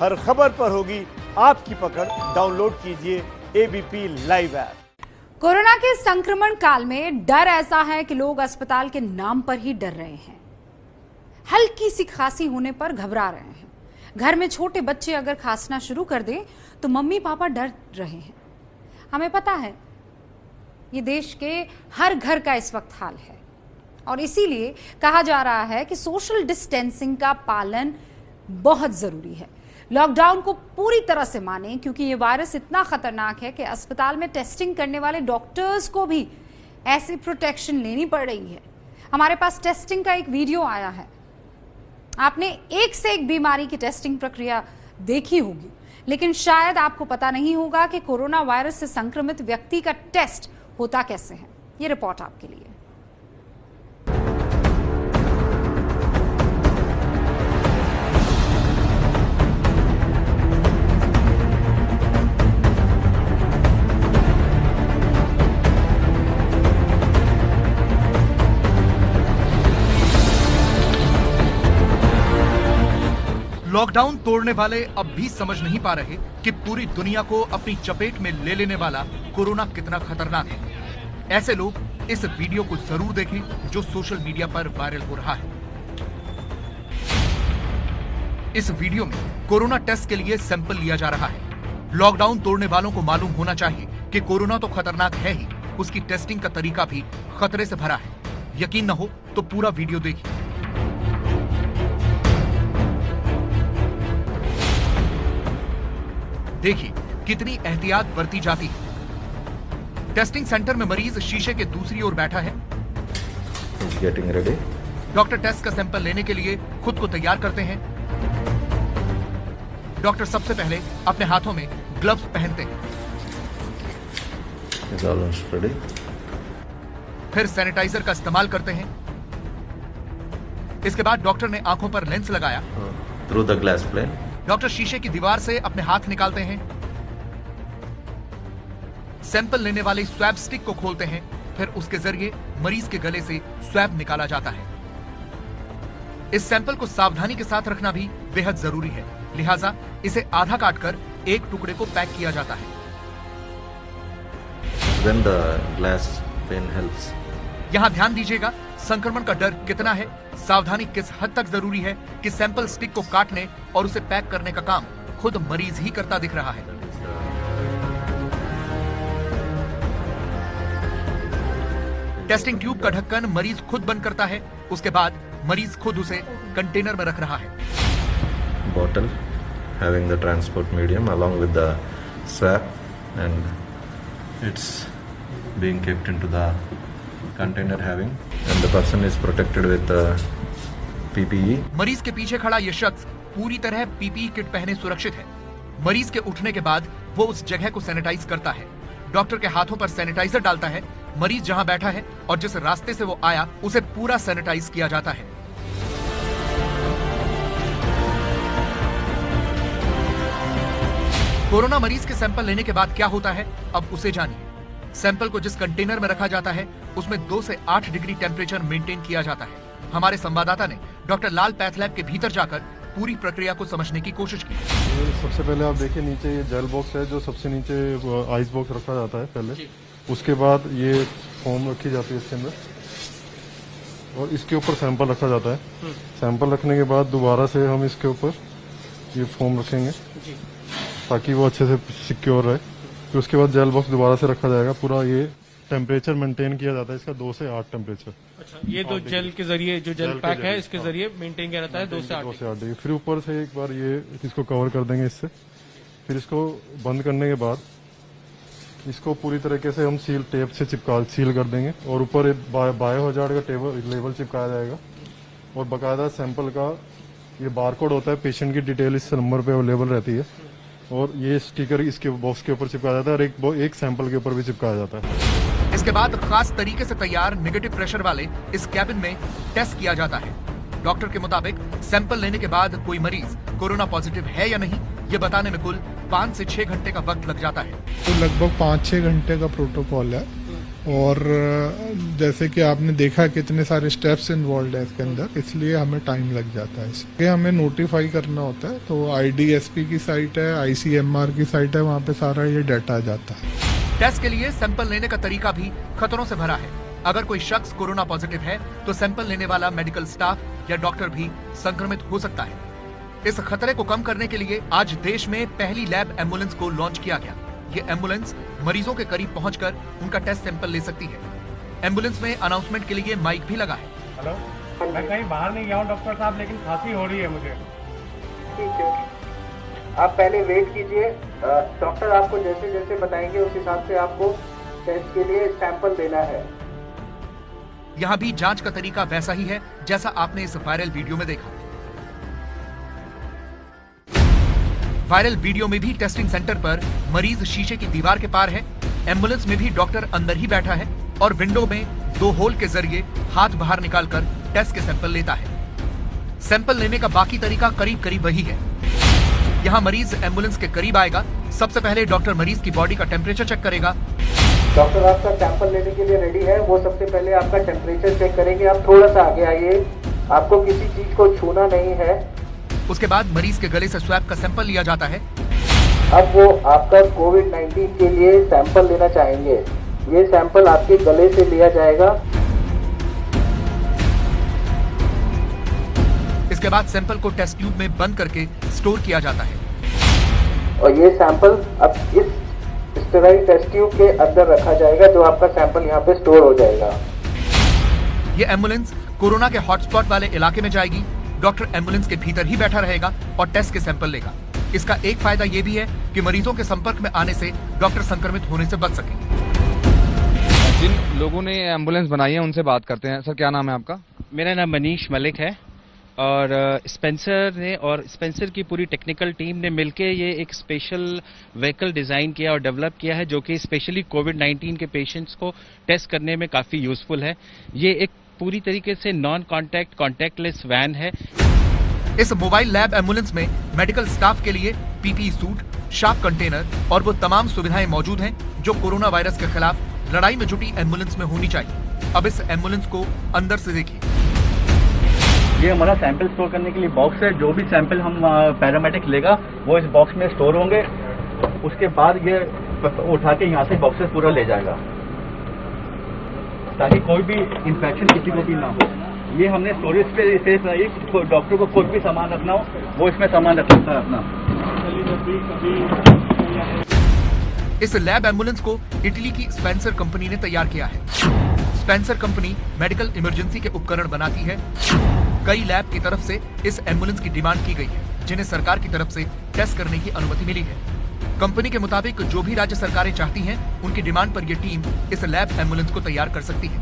हर खबर पर होगी आपकी पकड़। डाउनलोड कीजिए एबीपी लाइव ऐप। कोरोना के संक्रमण काल में डर ऐसा है कि लोग अस्पताल के नाम पर ही डर रहे हैं। हल्की सी खांसी होने पर घबरा रहे हैं। घर में छोटे बच्चे अगर खांसना शुरू कर दें तो मम्मी पापा डर रहे हैं। हमें पता है ये देश के हर घर का इस वक्त हाल है और इसीलिए कहा जा रहा है कि सोशल डिस्टेंसिंग का पालन बहुत जरूरी है। लॉकडाउन को पूरी तरह से माने क्योंकि ये वायरस इतना खतरनाक है कि अस्पताल में टेस्टिंग करने वाले डॉक्टर्स को भी ऐसी प्रोटेक्शन लेनी पड़ रही है। हमारे पास टेस्टिंग का एक वीडियो आया है। आपने एक से एक बीमारी की टेस्टिंग प्रक्रिया देखी होगी, लेकिन शायद आपको पता नहीं होगा कि कोरोना वायरस से संक्रमित व्यक्ति का टेस्ट होता कैसे है। ये रिपोर्ट आपके लिए। लॉकडाउन तोड़ने वाले अब भी समझ नहीं पा रहे कि पूरी दुनिया को अपनी चपेट में ले लेने वाला कोरोना कितना खतरनाक है। ऐसे लोग इस वीडियो को जरूर देखें जो सोशल मीडिया पर वायरल हो रहा है। इस वीडियो में कोरोना टेस्ट के लिए सैंपल लिया जा रहा है। लॉकडाउन तोड़ने वालों को मालूम होना चाहिए कि कोरोना तो खतरनाक है ही, उसकी टेस्टिंग का तरीका भी खतरे से भरा है। यकीन न हो तो पूरा वीडियो देखिए। देखिए कितनी एहतियात बरती जाती है। टेस्टिंग सेंटर में मरीज शीशे के दूसरी ओर बैठा है। Getting ready. डॉक्टर टेस्ट का सैंपल लेने के लिए खुद को तैयार करते हैं। डॉक्टर सबसे पहले अपने हाथों में ग्लव्स पहनते हैं। It's almost ready. फिर सैनिटाइजर का इस्तेमाल करते हैं। इसके बाद डॉक्टर ने आंखों पर लेंस लगाया। Through the glass plane. Doctor शीशे की दीवार से अपने हाथ निकालते हैं। सैंपल लेने वाले स्वैब स्टिक को खोलते हैं। फिर उसके जरिए मरीज के गले से स्वैब निकाला जाता है। इस सैंपल को सावधानी के साथ रखना भी बेहद जरूरी है, लिहाजा इसे आधा काटकर एक टुकड़े को पैक किया जाता है। Then the glass pane helps. यहाँ ध्यान दीजिएगा, संक्रमण का डर कितना है, सावधानी किस हद तक जरूरी है कि सैंपल स्टिक को काटने और उसे पैक करने का काम खुद मरीज ही करता दिख रहा है। टेस्टिंग ट्यूब का ढक्कन मरीज खुद बंद करता है। उसके बाद मरीज खुद उसे कंटेनर में रख रहा है। Bottle having the transport medium along with the swab and it's being kept into the container having and the person is protected with PPE. मरीज के पीछे खड़ा यह शख्स पूरी तरह पीपीई किट पहने सुरक्षित है। मरीज के उठने के बाद वो उस जगह को सैनिटाइज करता है। डॉक्टर के हाथों पर सैनिटाइजर डालता है। मरीज जहां बैठा है और जिस रास्ते से वो आया उसे पूरा सैनिटाइज किया जाता है। कोरोना मरीज के सैंपल लेने के बाद क्या होता है, अब उसे जानिए। सैंपल को जिस कंटेनर में रखा जाता है उसमें 2 से 8 डिग्री टेम्परेचर मेंटेन किया जाता है। हमारे संवाददाता ने डॉक्टर लाल पैथ लैब के भीतर जाकर पूरी प्रक्रिया को समझने की कोशिश की। सबसे पहले आप देखिए नीचे ये जेल बॉक्स है जो सबसे नीचे आइस बॉक्स रखा जाता है पहले। उसके बाद ये फोम रखी जाती है इसके अंदर और इसके ऊपर सैंपल रखा जाता है। सैंपल रखने के बाद दोबारा से हम इसके ऊपर ये फोम रखेंगे ताकि वो अच्छे से सिक्योर रहे। फिर उसके बाद जेल बॉक्स दोबारा से रखा जाएगा। पूरा ये टेम्परेचर मेंटेन किया जाता है इसका 2 से 8 टेम्परेचर। अच्छा, ये तो जेल के जरिए जो जेल पैक है इसके जरिए मेंटेन किया जाता है 2 से 8 डिग्री। फिर ऊपर से एक बार ये इसको कवर कर देंगे इससे। फिर इसको बंद करने के बाद इसको पूरी तरीके से हम सील टेप से सील कर देंगे और ऊपर बायोहजार्ड का लेबल चिपकाया जाएगा और बाकायदा सैंपल का ये बारकोड होता है। पेशेंट की डिटेल इस नंबर पे अवेलेबल रहती है और ये स्टिकर इसके बॉक्स के ऊपर चिपकाया जाता है और एक सैंपल के ऊपर भी चिपकाया जाता है। इसके बाद खास तरीके से तैयार नेगेटिव प्रेशर वाले इस कैबिन में टेस्ट किया जाता है। डॉक्टर के मुताबिक सैंपल लेने के बाद कोई मरीज कोरोना पॉजिटिव है या नहीं ये बताने में कुल 5 से 6 घंटे का वक्त लग जाता है। तो लगभग 5-6 घंटे का प्रोटोकॉल है और जैसे कि आपने देखा कितने सारे स्टेप्स इन्वॉल्व है इसके अंदर, इसलिए हमें टाइम लग जाता है। इसके हमें नोटिफाई करना होता है, तो IDSP की साइट है, ICMR की साइट है, वहाँ पे सारा ये डाटा आ जाता है। टेस्ट के लिए सैंपल लेने का तरीका भी खतरों से भरा है। अगर कोई शख्स कोरोना पॉजिटिव है तो सैंपल लेने वाला मेडिकल स्टाफ या डॉक्टर भी संक्रमित हो सकता है। इस खतरे को कम करने के लिए आज देश में पहली लैब एम्बुलेंस को लॉन्च किया गया। ये एम्बुलेंस मरीजों के करीब पहुंचकर उनका टेस्ट सैंपल ले सकती है। एम्बुलेंस में अनाउंसमेंट के लिए माइक भी लगा है। हेलो, मैं कहीं बाहर नहीं गया हूँ डॉक्टर साहब, लेकिन खांसी हो रही है मुझे। ठीक है, आप पहले वेट कीजिए, डॉक्टर आपको जैसे जैसे बताएंगे उस हिसाब से आपको टेस्ट के लिए सैंपल देना है। यहाँ भी जांच का तरीका वैसा ही है जैसा आपने इस वायरल वीडियो में देखा। वायरल वीडियो में भी टेस्टिंग सेंटर पर मरीज शीशे की दीवार के पार है। एम्बुलेंस में भी डॉक्टर अंदर ही बैठा है और विंडो में 2 होल के जरिए हाथ बाहर निकालकर टेस्ट के सैंपल लेता है। सैंपल लेने का बाकी तरीका करीब करीब वही है। यहाँ मरीज एम्बुलेंस के करीब आएगा। सबसे पहले डॉक्टर मरीज की बॉडी का टेम्परेचर चेक करेगा। डॉक्टर आपका सैंपल लेने के लिए रेडी है, वो सबसे पहले आपका टेम्परेचर चेक करेंगे। आप थोड़ा सा आगे आइए, आपको किसी चीज को छूना नहीं है। उसके बाद मरीज के गले से स्वैब का सैंपल लिया जाता है। अब वो आपका कोविड-19 के लिए सैंपल लेना चाहेंगे। ये सैंपल आपके गले से लिया जाएगा। इसके बाद सैंपल को टेस्ट ट्यूब में बंद करके स्टोर किया जाता है और ये सैंपल अब इस स्टेराइल टेस्ट ट्यूब के अंदर रखा जाएगा, जो आपका सैंपल यहाँ पे स्टोर हो जाएगा। ये एम्बुलेंस कोरोना के हॉटस्पॉट वाले इलाके में जाएगी। डॉक्टर एम्बुलेंस के भीतर ही बैठा रहेगा और टेस्ट के सैंपल लेगा। इसका एक फायदा ये भी है कि मरीजों के संपर्क में आने से डॉक्टर संक्रमित होने से बच सके। जिन लोगों ने एम्बुलेंस बनाई है उनसे बात करते हैं। सर, क्या नाम है आपका? मेरा नाम मनीष मलिक है और स्पेंसर ने और स्पेंसर की पूरी टेक्निकल टीम ने मिलकर ये एक स्पेशल व्हीकल डिज़ाइन किया और डेवलप किया है, जो कि स्पेशली कोविड-19 के पेशेंट्स को टेस्ट करने में काफ़ी यूजफुल है। ये एक पूरी तरीके से नॉन कॉन्टैक्ट कॉन्टैक्टलेस वैन है। इस मोबाइल लैब एम्बुलेंस में मेडिकल स्टाफ के लिए PPE सूट, शार्प कंटेनर और वो तमाम सुविधाएं मौजूद हैं जो कोरोना वायरस के खिलाफ लड़ाई में जुटी एम्बुलेंस में होनी चाहिए। अब इस एम्बुलेंस को अंदर से देखिए। ये हमारा सैंपल स्टोर करने के लिए बॉक्स है। जो भी सैंपल हम पैरामेडिक लेगा वो इस बॉक्स में स्टोर होंगे। उसके बाद ये उठा के यहाँ से बॉक्सेस पूरा ले जाएगा ताकि कोई भी इंफेक्शन किसी को भी ना हो। ये हमने स्टोरेज पे सेफ रही, डॉक्टर को कोई भी सामान रखना हो वो इसमें सामान रख सकता है अपना। इस लैब एम्बुलेंस को इटली की स्पेंसर कंपनी ने तैयार किया है। स्पेंसर कंपनी मेडिकल इमरजेंसी के उपकरण बनाती है। कई लैब की तरफ से इस एम्बुलेंस की डिमांड की गई है, जिन्हें सरकार की तरफ से टेस्ट करने की अनुमति मिली है। कंपनी के मुताबिक जो भी राज्य सरकारें चाहती हैं, उनकी डिमांड पर यह टीम इस लैब एम्बुलेंस को तैयार कर सकती है।